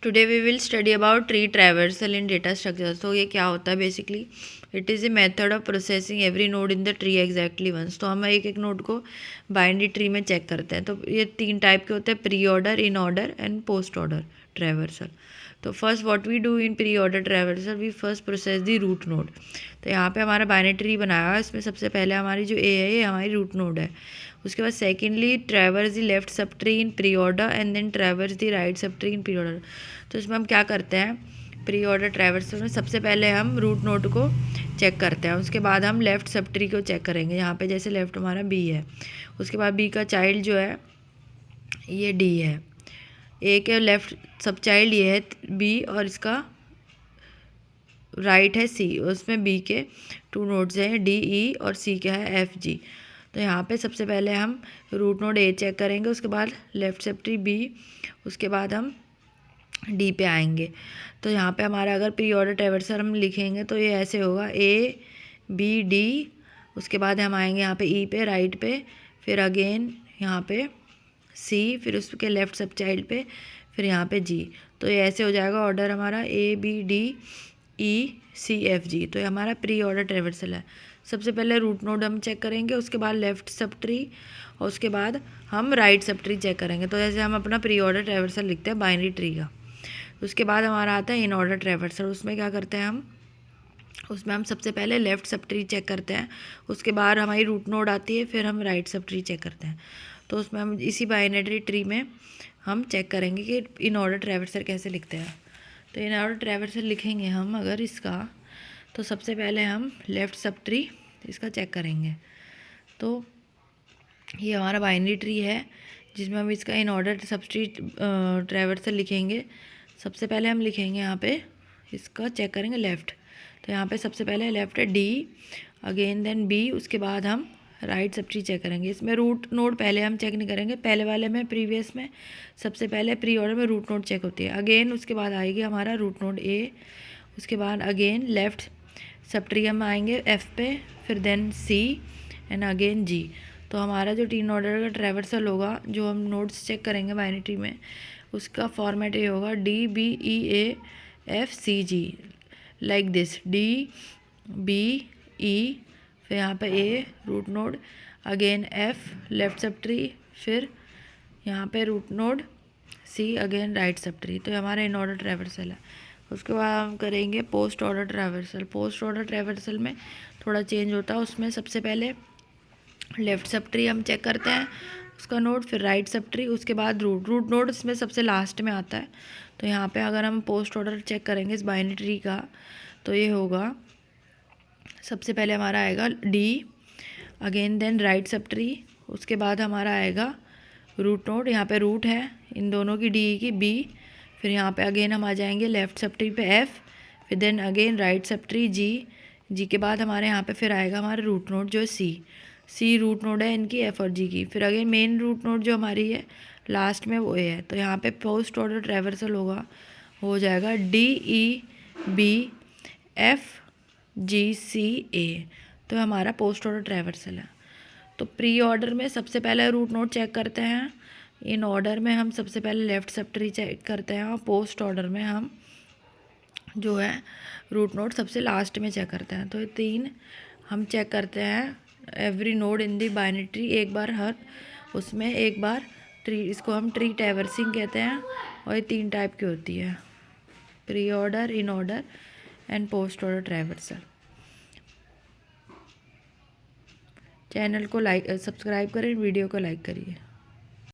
Today we will study about tree traversal in data structure. तो ये क्या होता है basically, it is a method of processing every node in the tree exactly once. तो हम एक एक नोड को बाइनरी ट्री में चेक करते हैं। तो ये 3 टाइप के होते हैं, pre order, in order and post order traversal. तो first what we do in pre order traversal, we first process the root node. तो यहाँ पे हमारा बाइनरी ट्री बनाया हुआ है, इसमें सबसे पहले हमारी जो ए है ये हमारी रूट नोड है। उसके बाद secondly traverse the left sub tree in pre order and then traverse the right sub tree in pre order. तो इसमें हम क्या करते हैं, प्री ऑर्डर ट्रैवर्सल में सबसे पहले हम रूट नोड को चेक करते हैं, उसके बाद हम लेफ़्ट सब ट्री को चेक करेंगे। यहाँ पे जैसे लेफ़्ट हमारा बी है, उसके बाद बी का चाइल्ड जो है ये डी है, ए के लेफ़्ट सब चाइल्ड ये है बी, और इसका राइट है सी। उसमें बी के 2 नोड्स हैं, डी ई, और सी का है एफ जी। तो यहाँ पे सबसे पहले हम रूट नोड ए चेक करेंगे, उसके बाद लेफ़्ट सब ट्री बी, उसके बाद हम डी पे आएंगे। तो यहाँ पे हमारा अगर प्री ऑर्डर ट्रैवर्सल हम लिखेंगे तो ये ऐसे होगा, ए बी डी, उसके बाद हम आएंगे यहाँ पे ई पे, राइट पे, फिर अगेन यहाँ पे सी, फिर उसके लेफ़्ट सब चाइल्ड पे, फिर यहाँ पे जी। तो ये ऐसे हो जाएगा ऑर्डर हमारा, A B D E C F G. तो ये हमारा प्री ऑर्डर ट्रैवर्सल है। सबसे पहले रूट नोड हम चेक करेंगे, उसके बाद लेफ़्ट सब ट्री, और उसके बाद हम राइट सब ट्री चेक करेंगे। तो जैसे हम अपना प्री ऑर्डर ट्रैवर्सल लिखते हैं बाइनरी ट्री का। उसके बाद हमारा आता है इन ऑर्डर ट्रैवर्सल। उसमें क्या करते हैं हम, उसमें हम सबसे पहले लेफ़्ट सब ट्री चेक करते हैं, उसके बाद हमारी रूट नोड आती है, फिर हम राइट सब ट्री चेक करते हैं। तो उसमें हम इसी बाइनरी ट्री में हम चेक करेंगे कि इन ऑर्डर ट्रैवर्सल कैसे लिखते हैं। तो इन ऑर्डर ट्रैवर्सल लिखेंगे हम अगर इसका, तो सबसे पहले हम लेफ़्ट सब ट्री इसका चेक करेंगे। तो ये हमारा बाइनरी ट्री है जिसमें हम इसका in order sub tree traversal लिखेंगे। सबसे पहले हम लिखेंगे यहाँ पे इसका चेक करेंगे लेफ़्ट। तो यहाँ पे सबसे पहले लेफ़्ट है डी, अगेन देन बी, उसके बाद हम राइट सब ट्री चेक करेंगे। इसमें रूट नोड पहले हम चेक नहीं करेंगे, पहले वाले में प्रीवियस में सबसे पहले प्री ऑर्डर में रूट नोड चेक होती है। अगेन उसके बाद आएगी हमारा रूट नोड ए, उसके बाद अगेन लेफ़्ट सब ट्री हम आएंगे एफ पे, फिर देन सी एंड अगेन जी। तो हमारा जो 3 ऑर्डर का ट्रैवर्सल होगा, जो हम नोड्स चेक करेंगे बाइनरी ट्री में, उसका फॉर्मेट ये होगा, D B E A F C G, like this, D B E, फिर यहाँ पे A root node, again F left sub tree, फिर यहाँ पे root node C, again right sub tree. तो ये हमारा इन ऑर्डर ट्रैवर्सल है। उसके बाद हम करेंगे post order traversal. Post order traversal में थोड़ा चेंज होता है, उसमें सबसे पहले लेफ़्ट सब ट्री हम चेक करते हैं उसका नोड, फिर राइट सब ट्री, उसके बाद रूट नोड इसमें सबसे लास्ट में आता है। तो यहाँ पे अगर हम पोस्ट ऑर्डर चेक करेंगे इस बाइनरी ट्री का, तो ये होगा, सबसे पहले हमारा आएगा D, again then right sub tree, उसके बाद हमारा आएगा रूट नोड, यहाँ पे रूट है इन दोनों की, डी की बी, फिर यहाँ पे अगेन हम आ जाएंगे लेफ़्ट सब ट्री पे एफ, फिर then again right sub tree G, G के बाद हमारे यहाँ पे फिर आएगा हमारा रूट नोड जो है सी रूट नोड है इनकी, एफ और जी की, फिर अगेन मेन रूट नोड जो हमारी है लास्ट में वो है। तो यहाँ पे पोस्ट ऑर्डर ट्रैवर्सल होगा, हो जाएगा D E B F G C A. तो हमारा पोस्ट ऑर्डर ट्रैवर्सल है। तो प्री ऑर्डर में सबसे पहले रूट नोड चेक करते हैं, इन ऑर्डर में हम सबसे पहले लेफ़्ट सब ट्री चेक करते हैं, और पोस्ट ऑर्डर में हम जो है रूट नोड सबसे लास्ट में चेक करते हैं। तो ये 3 हम चेक करते हैं एवरी नोड इन दी बाइनरी ट्री, एक बार हर उसमें एक बार ट्री, इसको हम ट्री ट्रैवर्सिंग कहते हैं। और ये 3 टाइप की होती है, pre order, in order and post order traversal. Channel को लाइक सब्सक्राइब करें, वीडियो को लाइक करिए।